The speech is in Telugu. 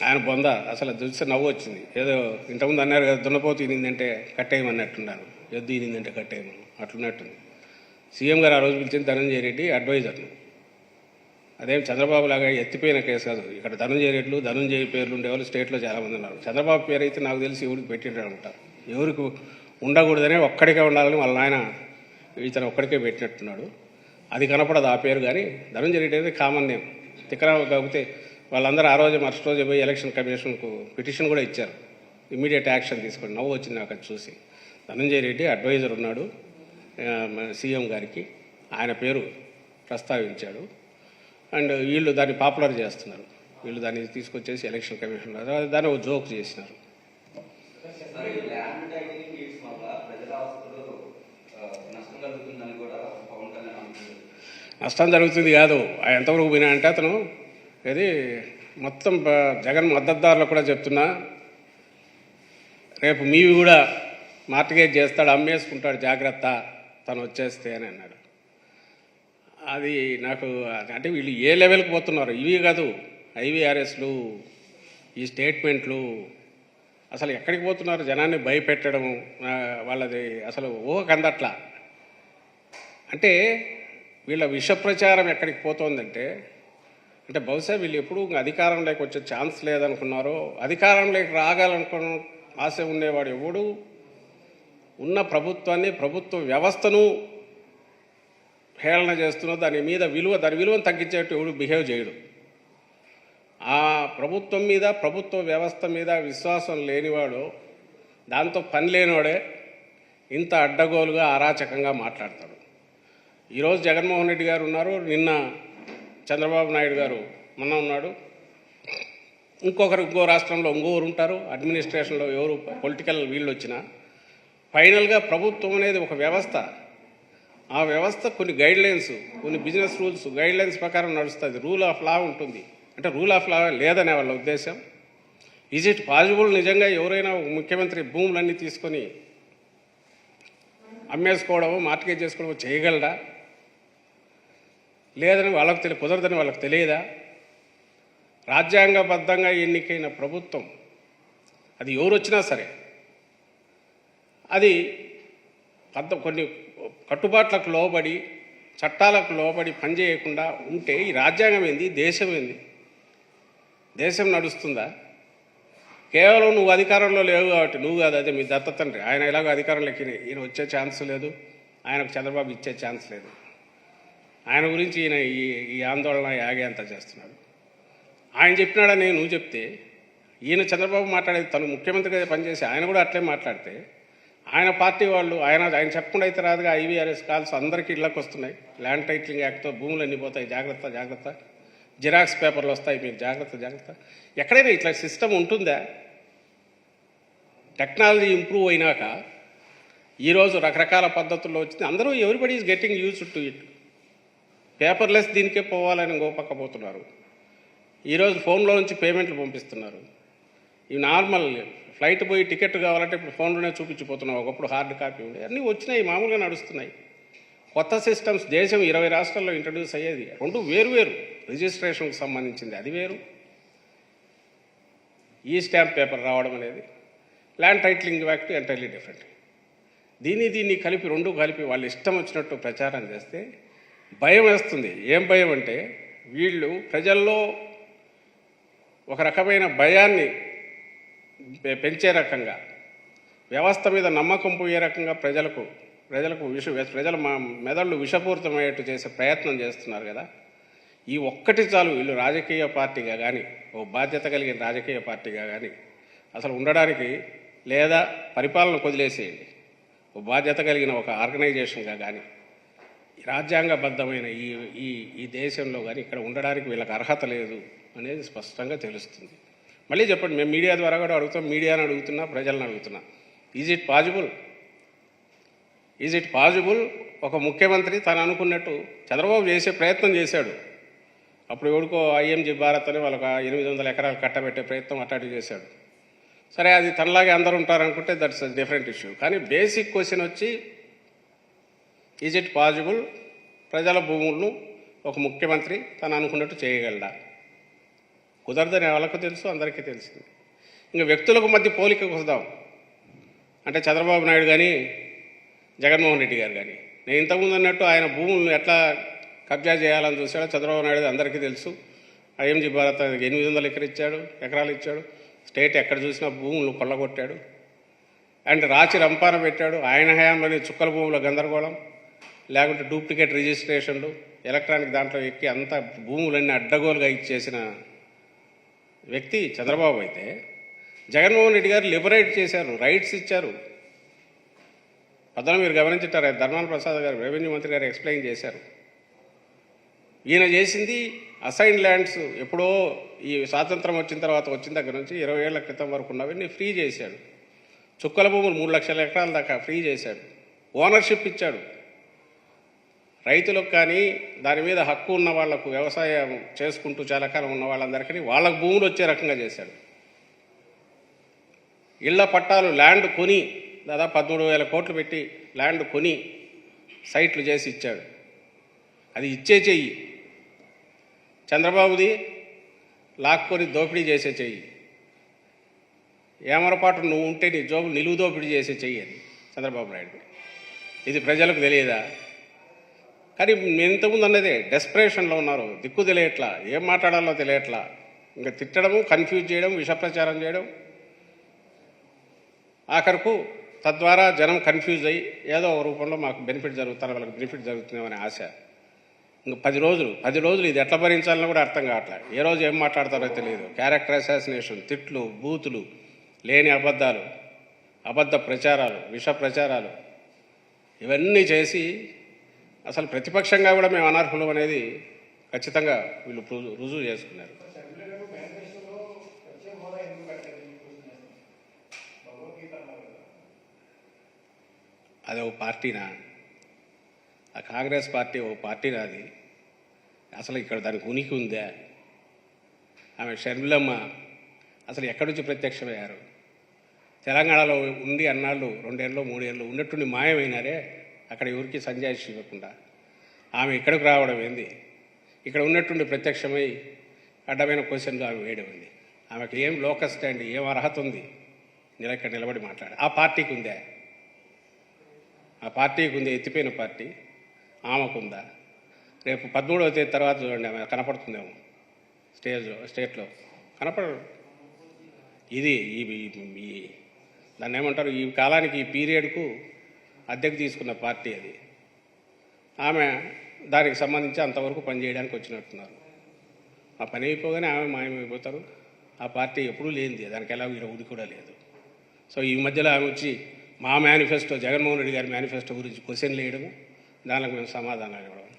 ఆయన బొంద అసలు చూస్తే నవ్వు వచ్చింది. ఏదో ఇంతకుముందు అన్నారు కదా, దున్నపోతు ఇనిందంటే కట్టేయమన్నట్టున్నారు, ఎద్దు ఇనిందంటే కట్టేయమని అట్లున్నట్టుంది. సీఎం గారు ఆ రోజు పిలిచింది ధనంజయ రెడ్డి అడ్వైజర్ను. అదేం చంద్రబాబు లాగా ఎత్తిపోయిన కేసు కాదు. ఇక్కడ ధనంజయ రెడ్లు, ధనంజయ పేర్లు ఉండేవాళ్ళు స్టేట్లో చాలామంది ఉన్నారు. చంద్రబాబు పేరు అయితే నాకు తెలిసి ఎవరికి పెట్టింటారు అనుకుంటారు. ఎవరికి ఉండకూడదనే ఒక్కడికే ఉండాలని వాళ్ళ ఆయన ఇతను ఒక్కడికే పెట్టినట్టున్నాడు. అది కనపడదు ఆ పేరు. కానీ ధనంజయ రెడ్డి అనేది కామన్ నేమ్. తిక్కరావు కాకపోతే వాళ్ళందరూ ఆ రోజు మరుసటి రోజు పోయి ఎలక్షన్ కమిషన్కు పిటిషన్ కూడా ఇచ్చారు, ఇమ్మీడియట్ యాక్షన్ తీసుకోండి. నవ్వు వచ్చింది నాకు అది చూసి. ధనంజయ రెడ్డి అడ్వైజర్ ఉన్నాడు సీఎం గారికి, ఆయన పేరు ప్రస్తావించాడు. అండ్ వీళ్ళు దాన్ని పాపులర్ చేస్తున్నారు. వీళ్ళు దాన్ని తీసుకొచ్చేసి ఎలక్షన్ కమిషన్ దాన్ని ఒక జోక్ చేసినారు. నష్టం జరుగుతుంది కాదు, ఎంతవరకు పోయినా అంటే అతను ఇది మొత్తం జగన్ మద్దతుదారులకు కూడా చెప్తున్నా, రేపు మీవి కూడా మార్టిగేజ్ చేస్తాడు, అమ్మేసుకుంటాడు, జాగ్రత్త తను వచ్చేస్తే అని అన్నాడు. అది నాకు అంటే వీళ్ళు ఏ లెవెల్కి పోతున్నారు. ఇవి కాదు ఐవీఆర్ఎస్లు, ఈ స్టేట్మెంట్లు అసలు ఎక్కడికి పోతున్నారు. జనాన్ని భయపెట్టడం వాళ్ళది అసలు ఊహకందట్లా. అంటే వీళ్ళ విష ప్రచారం ఎక్కడికి పోతుందంటే, అంటే బహుశా వీళ్ళు ఎప్పుడు అధికారంలోకి వచ్చే ఛాన్స్ లేదనుకున్నారో, అధికారంలోకి రాగాలనుకున్న ఆశ ఉండేవాడు ఎవడు ఉన్న ప్రభుత్వాన్ని, ప్రభుత్వ వ్యవస్థను హేళన చేస్తున్నా దాని విలువను తగ్గించేట్టు ఎవడు బిహేవ్ చేయడు. ఆ ప్రభుత్వం మీద, ప్రభుత్వ వ్యవస్థ మీద విశ్వాసం లేనివాడు, దాంతో పని లేనివాడే ఇంత అడ్డగోలుగా అరాచకంగా మాట్లాడతాడు. ఈరోజు జగన్మోహన్ రెడ్డి గారు ఉన్నారు, నిన్న చంద్రబాబు నాయుడు గారు మొన్న ఉన్నాడు, ఇంకో రాష్ట్రంలో ఇంకోరు ఉంటారు. అడ్మినిస్ట్రేషన్లో ఎవరు పొలిటికల్ వీళ్ళు వచ్చినా ఫైనల్గా ప్రభుత్వం అనేది ఒక వ్యవస్థ. ఆ వ్యవస్థ కొన్ని గైడ్లైన్స్, కొన్ని బిజినెస్ రూల్స్, గైడ్లైన్స్ ప్రకారం నడుస్తుంది. రూల్ ఆఫ్ లా ఉంటుంది. అంటే రూల్ ఆఫ్ లా లేదనే వాళ్ళ ఉద్దేశం. ఈజ్ ఇట్ పాసిబుల్ నిజంగా ఎవరైనా ముఖ్యమంత్రి భూములన్నీ తీసుకొని అమ్మేసుకోవడమో, మార్టిగేజ్ చేసుకోవడమో చేయగలడా? లేదని వాళ్ళకు కుదరదని వాళ్ళకి తెలియదా? రాజ్యాంగబద్ధంగా ఎన్నికైన ప్రభుత్వం అది ఎవరు వచ్చినా సరే అది కొన్ని కట్టుబాట్లకు లోబడి, చట్టాలకు లోబడి పనిచేయకుండా ఉంటే ఈ రాజ్యాంగం ఏంది, దేశం ఏంది? దేశం నడుస్తుందా? కేవలం నువ్వు అధికారంలో లేవు కాబట్టి నువ్వు కాదు, అదే మీ దత్త తండ్రి ఆయన ఎలాగో అధికారంలోకి ఈయన వచ్చే ఛాన్స్ లేదు, ఆయనకు చంద్రబాబు ఇచ్చే ఛాన్స్ లేదు. ఆయన గురించి ఈయన ఈ ఆందోళన యాగే అంతా చేస్తున్నాడు. ఆయన చెప్పినాడని నువ్వు చెప్తే, ఈయన చంద్రబాబు మాట్లాడేది తను ముఖ్యమంత్రిగా పనిచేసి ఆయన కూడా అట్లే మాట్లాడితే, ఆయన పార్టీ వాళ్ళు ఆయన చెప్పకుండా అయితే రాదుగా ఐవీఆర్ఎస్ కాల్స్ అందరికీ ఇళ్ళకి వస్తున్నాయి. ల్యాండ్ టైటిలింగ్ యాక్ట్తో భూములు అన్నీ పోతాయి, జాగ్రత్త జాగ్రత్త, జిరాక్స్ పేపర్లు వస్తాయి, మీరు జాగ్రత్త జాగ్రత్త. ఎక్కడైనా ఇట్లా సిస్టమ్ ఉంటుందా? టెక్నాలజీ ఇంప్రూవ్ అయినాక ఈరోజు రకరకాల పద్ధతుల్లో వచ్చింది. అందరూ everybody is getting used to it. Paperless దీనికే పోవాలని గోపక్కపోతున్నారు. ఈరోజు ఫోన్లో నుంచి పేమెంట్లు పంపిస్తున్నారు. ఇవి నార్మల్ ఫ్లైట్ పోయి టికెట్ కావాలంటే ఇప్పుడు ఫోన్లోనే చూపించిపోతున్నాం. ఒకప్పుడు హార్డ్ కాపీ ఉండే అన్నీ వచ్చినాయి, మామూలుగా నడుస్తున్నాయి. కొత్త సిస్టమ్స్ దేశం 20 రాష్ట్రాల్లో ఇంట్రడ్యూస్ అయ్యేది. రెండు వేరు రిజిస్ట్రేషన్కి సంబంధించింది, అది వేరు. ఈ స్టాంప్ పేపర్ రావడం అనేది, land titling act entirely different. దీన్ని కలిపి వాళ్ళు ఇష్టం వచ్చినట్టు ప్రచారం చేస్తే భయం వేస్తుంది. ఏం భయం అంటే, వీళ్ళు ప్రజల్లో ఒక రకమైన భయాన్ని పెంచే రకంగా, వ్యవస్థ మీద నమ్మకం పోయే రకంగా ప్రజల మెదళ్ళు విషపూరితమయ్యేట్టు చేసే ప్రయత్నం చేస్తున్నారు కదా. ఈ ఒక్కటి చాలు వీళ్ళు రాజకీయ పార్టీగా కానీ, ఓ బాధ్యత కలిగిన రాజకీయ పార్టీగా కానీ అసలు ఉండడానికి, లేదా పరిపాలన వదిలేసేయండి, ఓ బాధ్యత కలిగిన ఒక ఆర్గనైజేషన్గా కానీ, రాజ్యాంగబద్ధమైన ఈ దేశంలో కానీ ఇక్కడ ఉండడానికి వీళ్ళకి అర్హత లేదు అనేది స్పష్టంగా తెలుస్తుంది. మళ్ళీ చెప్పండి, మేము మీడియా ద్వారా కూడా అడుగుతాం, మీడియాని అడుగుతున్నా, ప్రజలను అడుగుతున్నా, ఈజ్ ఇట్ పాజిబుల్ ఒక ముఖ్యమంత్రి తను అనుకున్నట్టు చంద్రబాబు చేసే ప్రయత్నం చేశాడు. అప్పుడు ఎవరికో ఐఎంజీ భారత్ అని వాళ్ళకి 800 ఎకరాలు కట్టబెట్టే ప్రయత్నం అటాటి చేశాడు. సరే, అది తనలాగే అందరూ ఉంటారనుకుంటే దట్స్ డిఫరెంట్ ఇష్యూ. కానీ బేసిక్ క్వశ్చన్ వచ్చి, ఈజ్ ఇట్ పాజిబుల్ ప్రజల భూములను ఒక ముఖ్యమంత్రి తను అనుకున్నట్టు చేయగలడా? కుదరదని వాళ్ళకు తెలుసు, అందరికీ తెలిసింది. ఇంకా వ్యక్తులకు మధ్య పోలికకు వద్దాం. అంటే చంద్రబాబు నాయుడు కానీ జగన్మోహన్ రెడ్డి గారు కానీ, నేను ఇంతకుముందు అన్నట్టు ఆయన భూములను ఎట్లా కబ్జా చేయాలని చూశాడో చంద్రబాబు నాయుడు అందరికీ తెలుసు. ఐఎంజీ భారత్ 800 ఎకరాలు ఇచ్చాడు. స్టేట్ ఎక్కడ చూసినా భూములు కొల్లగొట్టాడు. అండ్ రాచి రంపాన పెట్టాడు. ఆయన హయాంలోని చుక్కల భూముల గందరగోళం, లేకుంటే డూప్లికేట్ రిజిస్ట్రేషన్లు, ఎలక్ట్రానిక్ దాంట్లో ఎక్కి అంతా భూములన్నీ అడ్డగోలుగా ఇచ్చేసిన వ్యక్తి చంద్రబాబు అయితే, జగన్మోహన్ రెడ్డి గారు లిబరేట్ చేశారు, రైట్స్ ఇచ్చారు. పదన మీరు గమనించుంటారు, ధర్మాన ప్రసాద్ గారు రెవెన్యూ మంత్రి గారు ఎక్స్ప్లెయిన్ చేశారు. ఈయన చేసింది అసైన్ ల్యాండ్స్ ఎప్పుడో ఈ స్వాతంత్రం వచ్చిన తర్వాత వచ్చిన దగ్గర నుంచి 20 ఏళ్ల క్రితం వరకు ఉన్నవన్నీ ఫ్రీ చేశాడు. చుక్కల భూములు 3 లక్షల ఎకరాల దాకా ఫ్రీ చేశాడు. ఓనర్షిప్ ఇచ్చాడు. రైతులకు కానీ దాని మీద హక్కు ఉన్న వాళ్లకు, వ్యవసాయం చేసుకుంటూ చాలా కాలం ఉన్న వాళ్ళందరికీ వాళ్ళకు భూములు వచ్చే రకంగా చేశాడు. ఇళ్ల పట్టాలు ల్యాండ్ కొని దాదాపు 13,000 కోట్లు పెట్టి ల్యాండ్ కొని సైట్లు చేసి ఇచ్చాడు. అది ఇచ్చే చెయ్యి. చంద్రబాబుది లాక్కొని దోపిడీ చేసే చెయ్యి. ఏమరపాటు నువ్వు ఉంటే నీ జోబులు నిలువు దోపిడీ చేసే చెయ్యి అది చంద్రబాబు నాయుడు. ఇది ప్రజలకు తెలియదా? కానీ నేను ఇంతకుముందు అన్నదే, డెస్పరేషన్లో ఉన్నారు, దిక్కు తెలియట్లా, ఏం మాట్లాడాలో తెలియట్లా. ఇంకా తిట్టడము, కన్ఫ్యూజ్ చేయడం, విషప్రచారం చేయడం, ఆఖరకు తద్వారా జనం కన్ఫ్యూజ్ అయ్యి ఏదో ఒక రూపంలో మాకు బెనిఫిట్ జరుగుతుంది, వాళ్ళకి బెనిఫిట్ జరుగుతుందేమనే ఆశ. ఇంకా 10 రోజులు ఇది ఎట్లా భరించాలని కూడా అర్థం కావట్లేదు. ఏ రోజు ఏం మాట్లాడతారో తెలియదు. క్యారెక్టర్ అసాసినేషన్, తిట్లు, బూతులు, లేని అబద్ధాలు, అబద్ధ ప్రచారాలు, విష ప్రచారాలు, ఇవన్నీ చేసి అసలు ప్రతిపక్షంగా కూడా మేము అనర్హులం అనేది ఖచ్చితంగా వీళ్ళు రుజువు చేసుకున్నారు. అది ఓ పార్టీనా? ఆ కాంగ్రెస్ పార్టీ ఓ పార్టీనా? అది అసలు ఇక్కడ దానికి ఉనికి ఉందా? ఆమె షర్మిలమ్మ అసలు ఎక్కడి నుంచి ప్రత్యక్షమయ్యారు? తెలంగాణలో ఉండి అన్నాళ్ళు 2 ఏళ్ళు 3 ఏళ్ళు ఉన్నట్టుండి మాయమైనారే. అక్కడ ఎవరికి సంజాయిషి ఇవ్వకుండా ఆమె ఇక్కడికి రావడం ఏంది? ఇక్కడ ఉన్నట్టుండి ప్రత్యక్షమై అడ్డమైన క్వశ్చన్లు ఆమె వేయడం ఉంది. ఆమెకు ఏం లోకల్ స్టాండ్, ఏం అర్హత ఉంది ఇక్కడ నిలబడి మాట్లాడి? ఆ పార్టీకి ఉందా? ఆ పార్టీకి ఉంది, ఎత్తిపోయిన పార్టీ. ఆమెకుందా? రేపు 13వ తేదీ తర్వాత చూడండి, ఆమె కనపడుతుందేమో స్టేట్లో కనపడరు. ఇది ఈ దాన్ని ఏమంటారు, ఈ కాలానికి, ఈ పీరియడ్కు అద్దెకు తీసుకున్న పార్టీ అది. ఆమె దానికి సంబంధించి అంతవరకు పనిచేయడానికి వచ్చినట్టున్నారు. ఆ పని అయిపోగానే ఆమె మాయమైపోతారు. ఆ పార్టీ ఎప్పుడూ లేనిది, దానికి ఎలా ఉనికి కూడా లేదు. సో ఈ మధ్యలో ఆమె వచ్చి మా మేనిఫెస్టో, జగన్మోహన్ రెడ్డి గారి మేనిఫెస్టో గురించి క్వశ్చన్లు వేయడము, దానికి మేము సమాధానాలు ఇవ్వడం.